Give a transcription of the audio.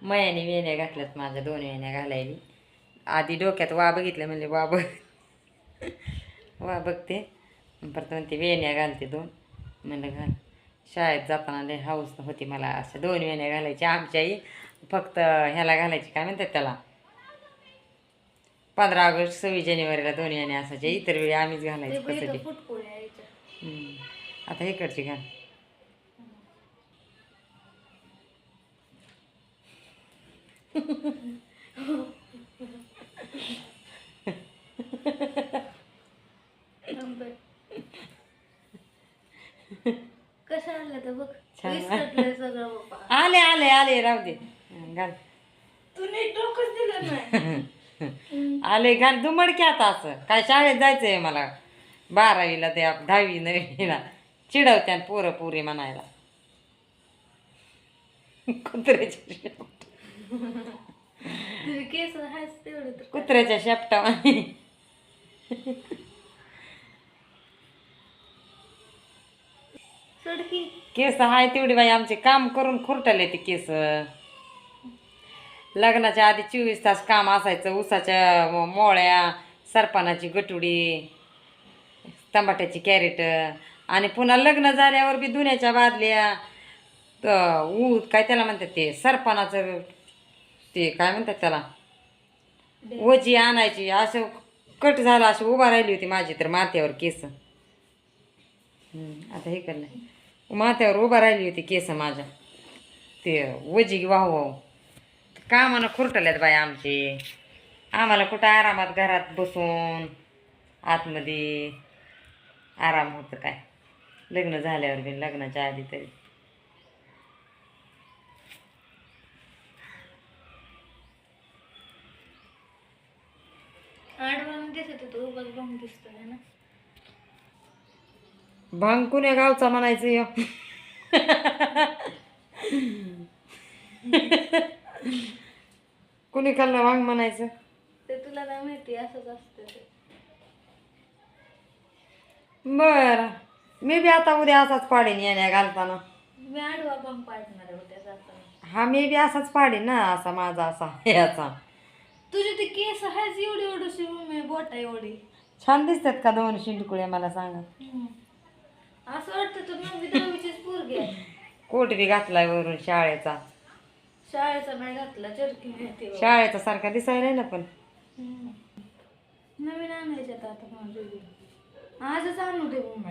मयाने वेण्या घातल्यात माझ्या 2 वेण्या घालायली. आधी डोक्यात वा बघितलं म्हणजे वा वा बघते परत म्हणते वेण्या घालते 2. म्हणलं घाल. शाळेत जाताना लय हाऊस होती मला अशा 2 वेण्या घालायच्या. आमच्याही फक्त ह्याला घालायची काय म्हणतात त्याला 15 ऑगस्ट 26 जानेवारीला 2 वेण्या असायच्या. इतर वेळी आम्हीच घालायचो कसं ते. आता इकडची घाल. कसं आणलं तर बघ. आले आले आले राहू दे घाल. तू नीट डोकंच दिलं नाही. आले घाल. दुमड की आता असं काय शाळेत जायचंय मला 12वीला ते 10वी 9वीला चिडवत्यान पोरं पुरी म्हणायला. कुत्र्याच्या तुझे केस आहेच तेवढे तर. कुत्र्याच्या शेपटा सडकी केस हाय तेवढी बाई आमचे काम करून खुरटले ते केस. लग्नाच्या आधी 24 तास काम असायचं. ऊसाच्या मोळ्या, सरपणाची गटुडी, टमाट्याची कॅरेट आणि पुन्हा लग्न झाल्यावर बी धुण्याच्या बादल्या काय त्याला म्हणतात ते सरपणाचं ते काय म्हणतात त्याला ओजी आणायची. असं कट झालं अशी उभा राहिली होती माझी तर माथ्यावर केस. आता हे करलं माथ्यावर उभा राहिली होती केस माझ्या ते वजी वाहू कामानं खुरटल्यात बाई आमचे. आम्हाला कुठं आरामात घरात बसून आतमध्ये आराम होतं काय लग्न झाल्यावर बी लग्नाच्या आधी तरी. आडवान दिसत होतो उगाच बंग दिसतोय ना. भांग कुण्या गावचा म्हणायचं य कुणी खाल्लं भांग म्हणायचं ते तुला नाही माहिती असंच असतं ते. बर मी बी आता उद्या असाच पाडीन येण्या घालताना. मी आडवा बंग पाडणार आहे उद्या जाताना. हा मी बी असाच पाडीन ना असा माझा असा याचा. तुझे ते केस आहेच एवढी एवढीशी मी बोटा एवढी. छान दिसतात का 2 शिंडकुळे मला सांगा. असं वाटतं तर मग मी 10वीचीच पोरगी आहे. कोट बी घातलाय वरून शाळेचा. शाळेचा नाही घातला जर्की माहिती. शाळेचा सारखा दिसायला ना पण नवीन आणायच्यात आता माझं आजच आणू दे.